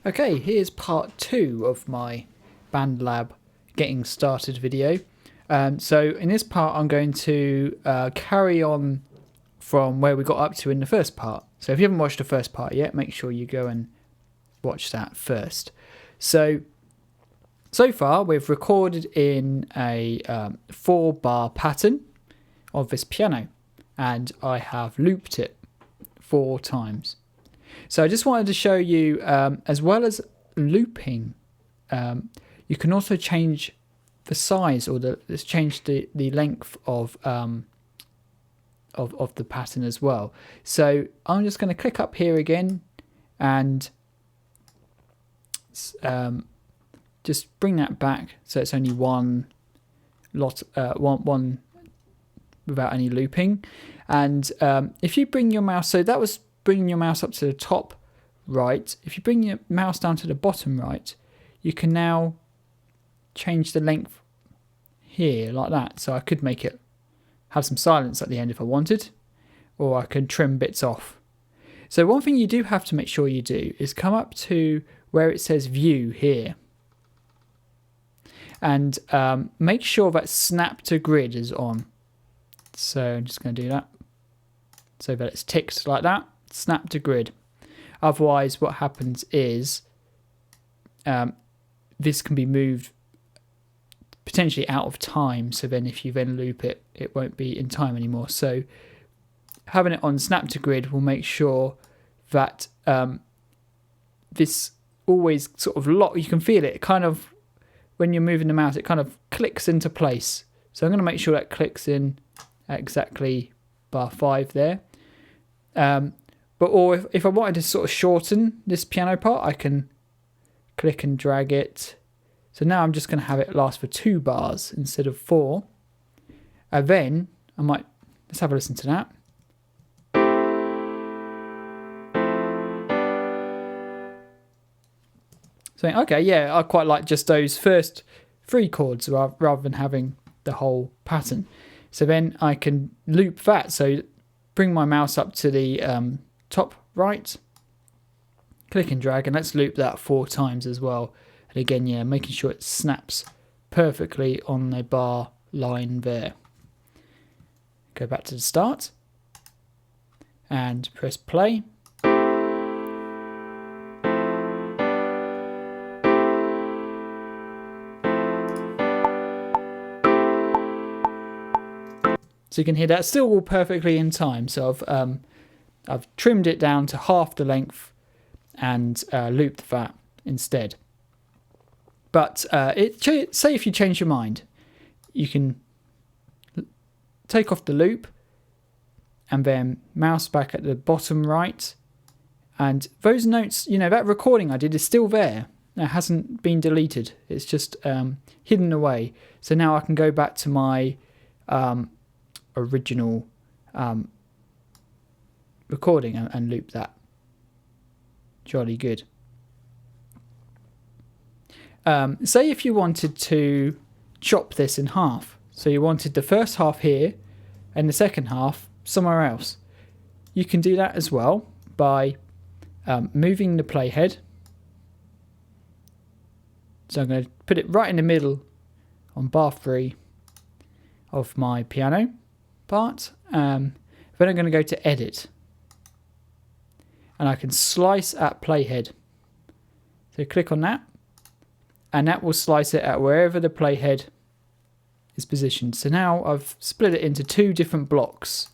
Okay, here's part 2 of my BandLab getting started video. So in this part I'm going to carry on from where we got up to in the first part. So if you haven't watched the first part yet, make sure you go and watch that first. So far we've recorded in a 4-bar pattern of this piano, and I have looped it 4 times. So I just wanted to show you, as well as looping, you can also change the size, or change the length of the pattern as well. So I'm just going to click up here again and just bring that back so it's only one without any looping. And if you bring your mouse, so that was bringing your mouse up to the top right. If you bring your mouse down to the bottom right, you can now change the length here like that. So I could make it have some silence at the end if I wanted, or I could trim bits off. So one thing you do have to make sure you do is come up to where it says view here, and make sure that snap to grid is on. So I'm just going to do that so that it's ticked like that. Snap to grid. Otherwise what happens is this can be moved potentially out of time, so then if you then loop it, it won't be in time anymore. So having it on snap to grid will make sure that this always sort of lock, you can feel it kind of when you're moving the mouse, it kind of clicks into place. So I'm going to make sure that clicks in at exactly bar 5 there. Or if I wanted to sort of shorten this piano part, I can click and drag it. So now I'm just going to have it last for 2 bars instead of 4. And then I might, let's have a listen to that. So okay, yeah, I quite like just those first 3 chords rather than having the whole pattern. So then I can loop that. So bring my mouse up to the top right, click and drag, and let's loop that 4 times as well. And again, yeah, making sure it snaps perfectly on the bar line there. Go back to the start and press play. So you can hear that still all perfectly in time. So I've trimmed it down to half the length and looped that instead. But say if you change your mind, you can take off the loop and then mouse back at the bottom right. And those notes, you know, that recording I did is still there. It hasn't been deleted. It's just hidden away. So now I can go back to my original recording and loop that. Jolly good. Say if you wanted to chop this in half, so you wanted the first half here and the second half somewhere else, you can do that as well by moving the playhead. So I'm going to put it right in the middle on bar 3 of my piano part. Then I'm going to go to edit, and I can slice at playhead. So click on that, and that will slice it at wherever the playhead is positioned. So now I've split it into 2 different blocks.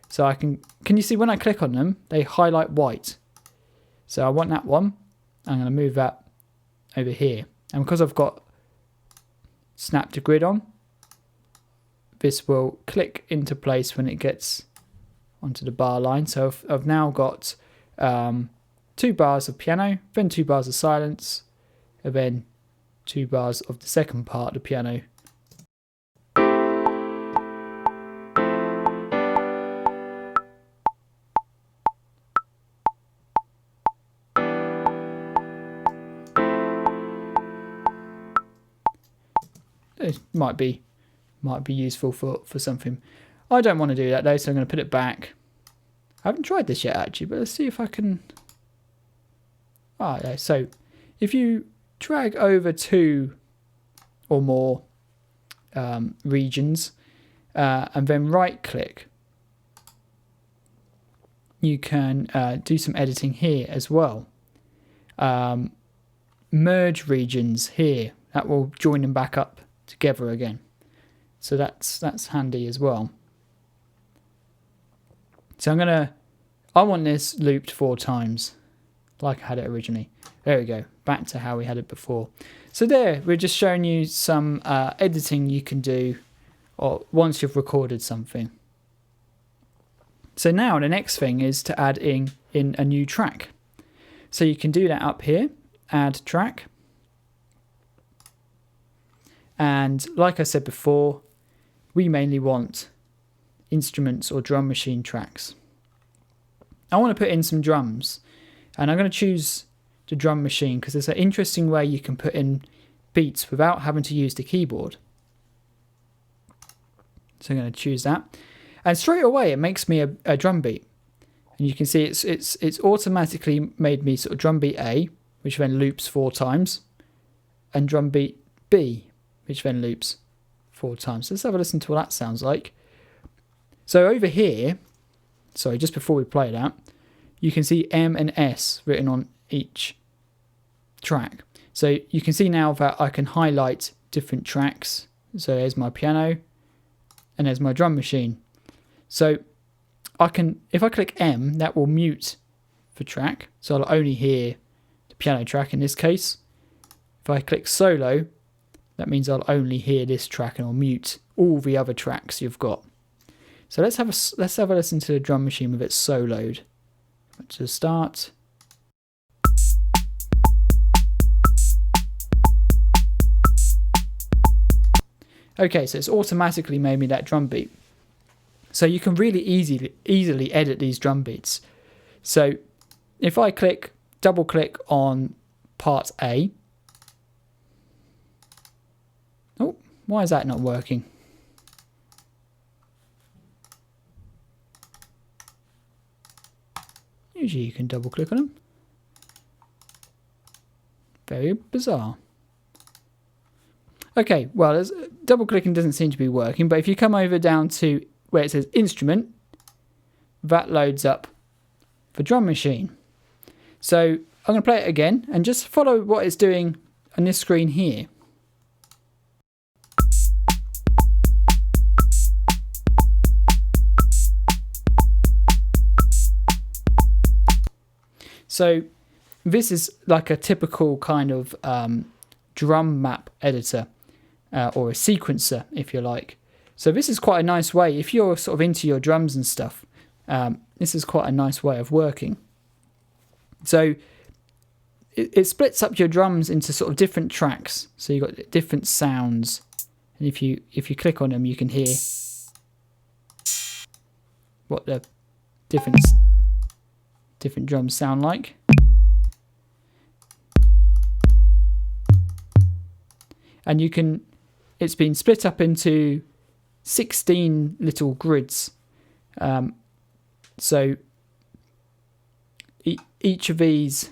So I can you see when I click on them, they highlight white. So I want that one. I'm going to move that over here. And because I've got snap to grid on, this will click into place when it gets onto the bar line. So I've now got 2 bars of piano, then 2 bars of silence, and then 2 bars of the second part of the piano. It might be useful for something. I don't want to do that though, so I'm going to put it back. I haven't tried this yet actually, but let's see if I can. So if you drag over 2 or more regions and then right click, you can do some editing here as well. Merge regions here, that will join them back up together again. So that's handy as well. So I want this looped 4 times like I had it originally. There we go, back to how we had it before. So there, we're just showing you some editing you can do or once you've recorded something. So now the next thing is to add in a new track. So you can do that up here, add track. And like I said before, we mainly want instruments or drum machine tracks. I want to put in some drums, and I'm going to choose the drum machine because it's an interesting way you can put in beats without having to use the keyboard. So I'm going to choose that, and straight away it makes me a drum beat, and you can see it's automatically made me sort of drum beat A, which then loops 4 times, and drum beat B, which then loops 4 times. So let's have a listen to what that sounds like. So over here, sorry, just before we play that, you can see M and S written on each track. So you can see now that I can highlight different tracks. So there's my piano and there's my drum machine. So I can, if I click M, that will mute the track. So I'll only hear the piano track in this case. If I click solo, that means I'll only hear this track and I'll mute all the other tracks you've got. So let's have a listen to the drum machine with it soloed. To start. Okay, so it's automatically made me that drum beat. So you can really easily edit these drum beats. So if I double click on part A. Oh, why is that not working? Usually you can double click on them. Very bizarre. Okay, well, double clicking doesn't seem to be working, but if you come over down to where it says instrument, that loads up the drum machine. So I'm going to play it again and just follow what it's doing on this screen here. So this is like a typical kind of drum map editor or a sequencer, if you like. So this is quite a nice way, if you're sort of into your drums and stuff, this is quite a nice way of working. So it splits up your drums into sort of different tracks. So you've got different sounds. And if you click on them, you can hear what the different drums sound like. And it's been split up into 16 little grids. So each of these,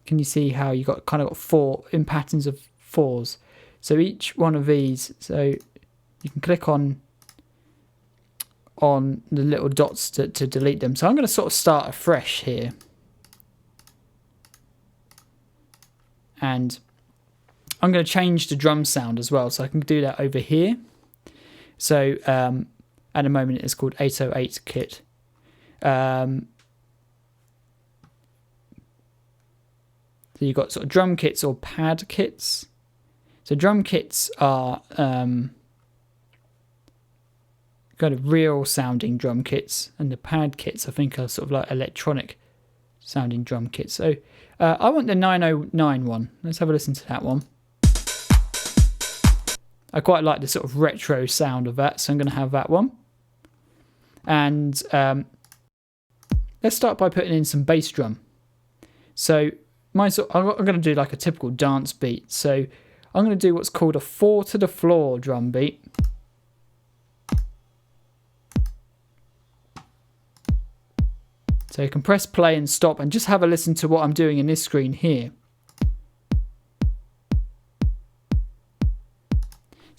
can you see how you got 4 in patterns of 4s? So each one of these, so you can click on the little dots to delete them. So I'm going to sort of start afresh here. And I'm going to change the drum sound as well. So I can do that over here. So at the moment it's called 808 kit. So you've got sort of drum kits or pad kits. So drum kits are kind of real sounding drum kits, and the pad kits I think are sort of like electronic sounding drum kits. So I want the 909 one. Let's have a listen to that one. I quite like the sort of retro sound of that, so I'm going to have that one. And let's start by putting in some bass drum. So I'm going to do like a typical dance beat. So I'm going to do what's called a 4 to the floor drum beat. So you can press play and stop and just have a listen to what I'm doing in this screen here.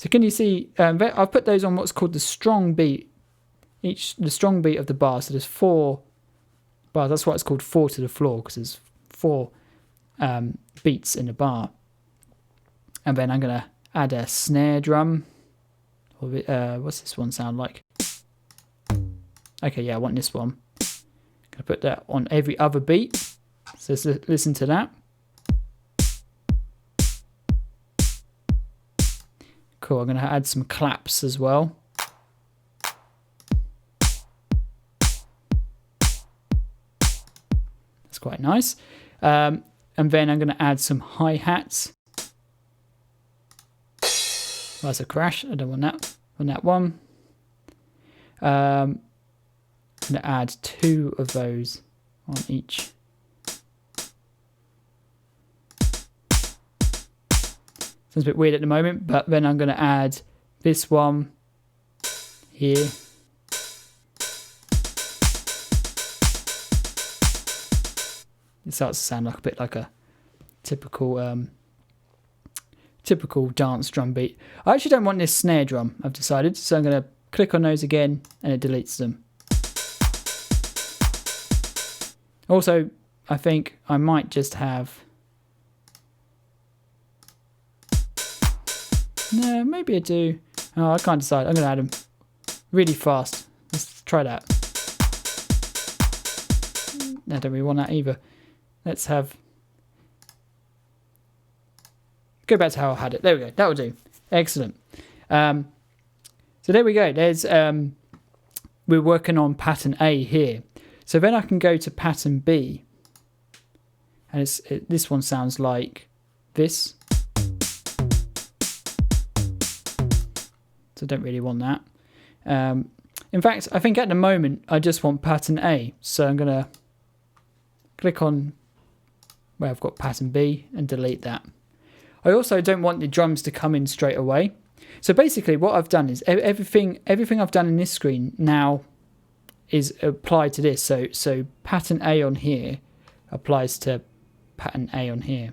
So can you see, I've put those on what's called the strong beat, the strong beat of the bar. So there's 4 bars. That's why it's called 4 to the floor, because there's 4 beats in the bar. And then I'm going to add a snare drum. What's this one sound like? Okay, yeah, I want this one. Going to put that on every other beat. So let's listen to that. Cool, I'm going to add some claps as well. That's quite nice. And then I'm going to add some hi-hats. Oh, that's a crash. I don't want that. On that one. I'm going to add 2 of those on each. Sounds a bit weird at the moment, but then I'm going to add this one here. It starts to sound like a bit like a typical dance drum beat. I actually don't want this snare drum, I've decided, so I'm going to click on those again and it deletes them. Also, I think I might just have... No, maybe I do. Oh, I can't decide. I'm going to add them really fast. Let's try that. I don't really want that either. Let's have... Go back to how I had it. There we go. That will do. Excellent. So there we go. There's we're working on pattern A here. So then I can go to pattern B. And this one sounds like this. So I don't really want that. In fact, I think at the moment I just want pattern A. So I'm going to click on where I've got pattern B and delete that. I also don't want the drums to come in straight away. So basically what I've done is everything I've done in this screen now is applied to this. So pattern A on here applies to pattern A on here.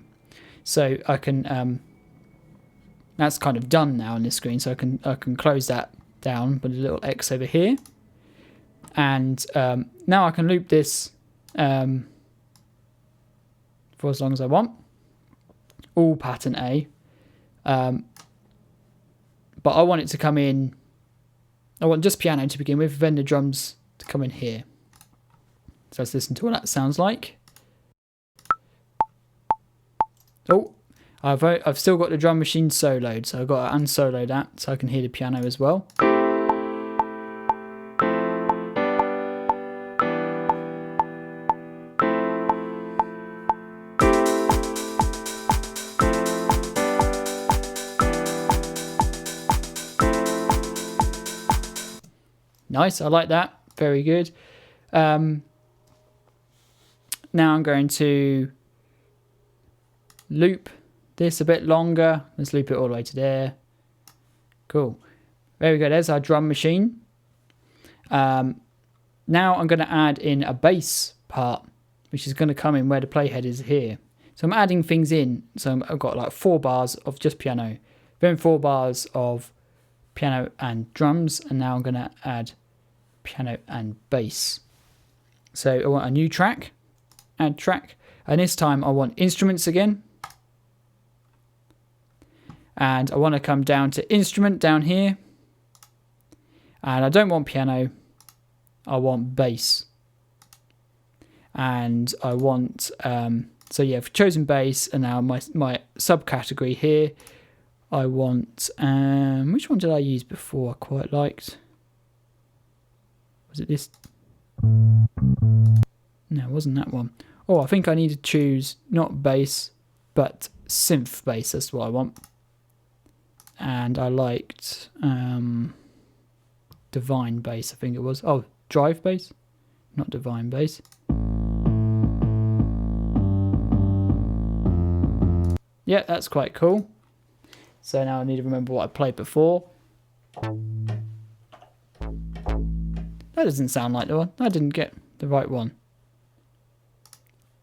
So I can that's kind of done now on this screen. So I can close that down, put a little X over here. And now I can loop this for as long as I want. All pattern A. But I want it to come in, I want just piano to begin with, then the drums to come in here. So let's listen to what that sounds like. Oh, I've still got the drum machine soloed, so I've got to unsolo that so I can hear the piano as well. Nice, I like that. Very good. Now I'm going to loop this a bit longer. Let's loop it all the way to there. Cool. There we go. There's our drum machine. Now I'm going to add in a bass part, which is going to come in where the playhead is here. So I'm adding things in. So I've got like 4 bars of just piano, then 4 bars of piano and drums, and now I'm going to add piano and bass. So I want a new track, add track, and this time I want instruments again. And I want to come down to instrument down here. And I don't want piano, I want bass. And I want, so yeah, I've chosen bass, and now my subcategory here, I want, which one did I use before I quite liked? Was it this? No, it wasn't that one. Oh, I think I need to choose not bass, but synth bass. That's what I want. And I liked Divine bass, I think it was. Oh, drive bass, not Divine bass. Yeah, that's quite cool. So now I need to remember what I played before. That doesn't sound like the one. I didn't get the right one.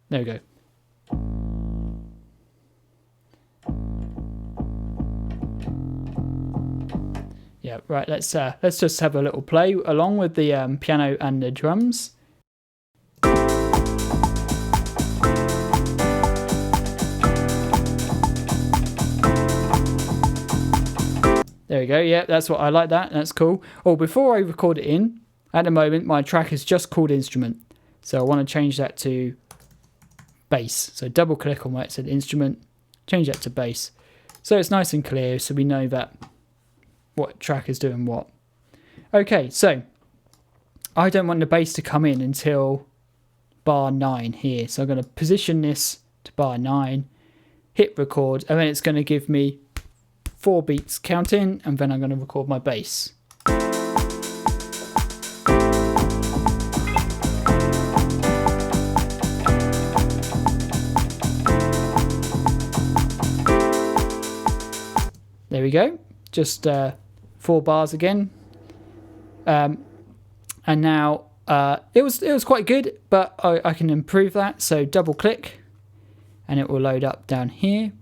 There we go. Yeah, right. Let's just have a little play along with the piano and the drums. There we go. Yeah, that's what I like. That's cool. Oh, before I record it in, at the moment my track is just called instrument, so I want to change that to bass. So double click on where it said instrument, change that to bass, so it's nice and clear, so we know that what track is doing what. Okay, so I don't want the bass to come in until bar 9 here, so I'm going to position this to bar 9, hit record, and then it's going to give me 4 beats counting, and then I'm going to record my bass. There we go, just 4 bars again, and now it was quite good, but I can improve that. So double click, and it will load up down here.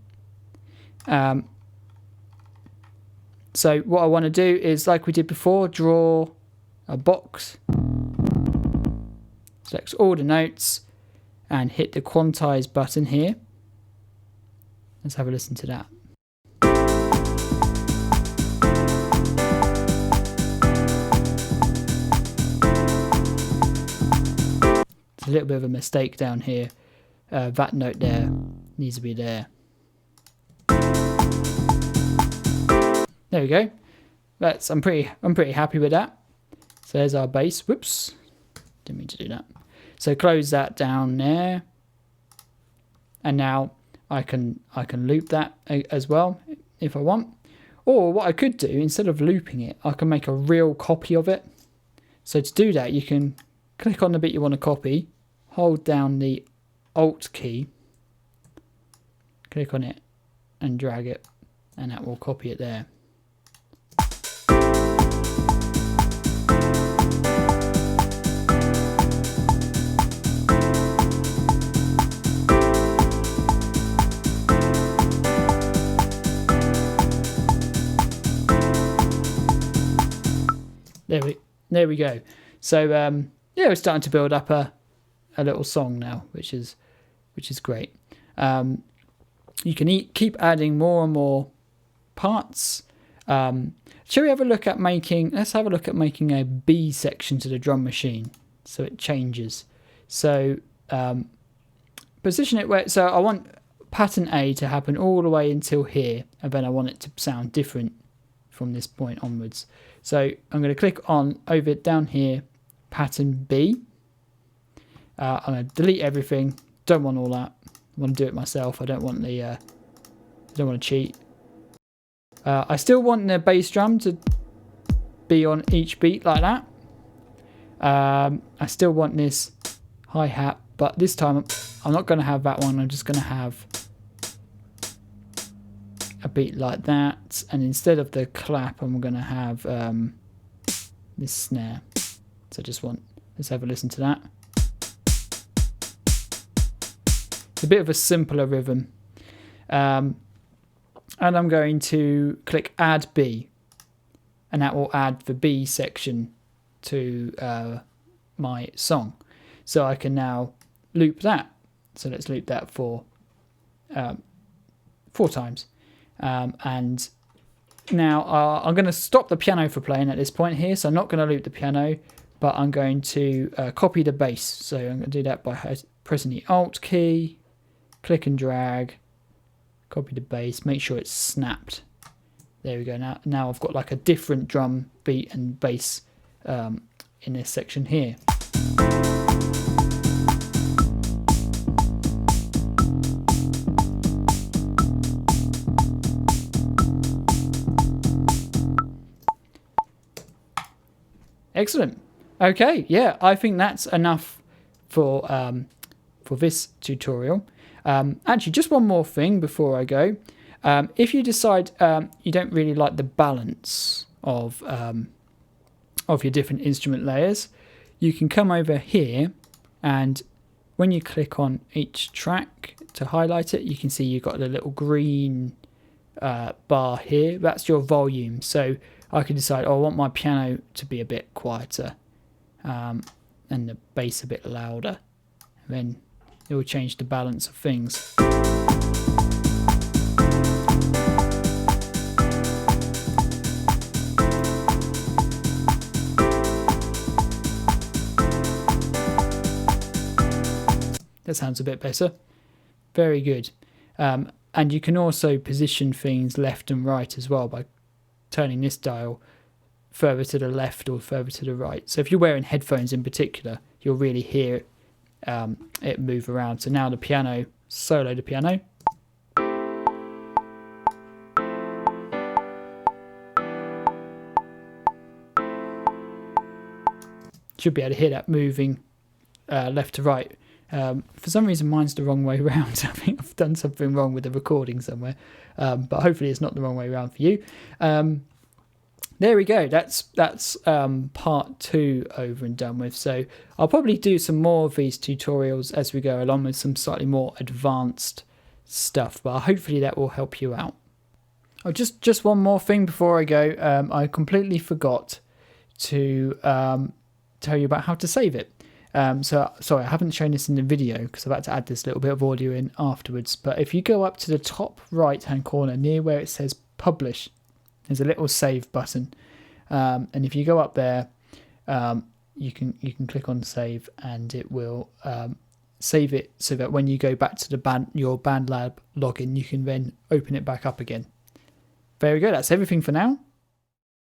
So what I want to do is, like we did before, draw a box, select all the notes, and hit the quantize button here. Let's have a listen to that. It's a little bit of a mistake down here. That note there needs to be there. There we go. I'm pretty happy with that. So there's our bass. Whoops, didn't mean to do that. So close that down there, and now I can loop that as well if I want. Or what I could do, instead of looping it, I can make a real copy of it. So to do that, you can click on the bit you want to copy, hold down the Alt key, click on it, and drag it, and that will copy it there. There we go. So yeah, we're starting to build up a little song now, which is great. You can keep adding more and more parts. Shall we have a look at making? Let's have a look at making a B section to the drum machine, so it changes. So position it where. So I want pattern A to happen all the way until here, and then I want it to sound different from this point onwards. So I'm going to click on over down here, pattern B. I'm going to delete everything. Don't want all that. I want to do it myself. I don't want the. I don't want to cheat. I still want the bass drum to be on each beat like that. I still want this hi-hat, but this time I'm not going to have that one. I'm just going to have a beat like that, and instead of the clap, I'm going to have this snare. So let's have a listen to that. It's a bit of a simpler rhythm. And I'm going to click Add B, and that will add the B section to my song. So I can now loop that. So let's loop that for 4 times. And now I'm going to stop the piano for playing at this point here, so I'm not going to loop the piano, but I'm going to copy the bass. So I'm going to do that by pressing the Alt key, click and drag, copy the bass, make sure it's snapped. There we go. Now I've got like a different drum beat and bass in this section here. Excellent. Okay, yeah, I think that's enough for this tutorial. Actually, just one more thing before I go. If you decide you don't really like the balance of your different instrument layers, you can come over here, and when you click on each track to highlight it, you can see you've got the little green bar here. That's your volume. So I can decide, oh, I want my piano to be a bit quieter and the bass a bit louder. And then it will change the balance of things. That sounds a bit better. Very good. And you can also position things left and right as well by turning this dial further to the left or further to the right. So if you're wearing headphones in particular, you'll really hear it move around. So now the piano, solo the piano. Should be able to hear that moving left to right. For some reason mine's the wrong way around. I think I've done something wrong with the recording somewhere, but hopefully it's not the wrong way around for you. There we go. That's part 2 over and done with. So I'll probably do some more of these tutorials as we go along with some slightly more advanced stuff, but hopefully that will help you out. Oh, just one more thing before I go. I completely forgot to tell you about how to save it. So sorry, I haven't shown this in the video because I've had to add this little bit of audio in afterwards. But if you go up to the top right hand corner near where it says publish, there's a little save button. And if you go up there, you can click on save and it will save it so that when you go back to your BandLab login, you can then open it back up again. Very good. That's everything for now.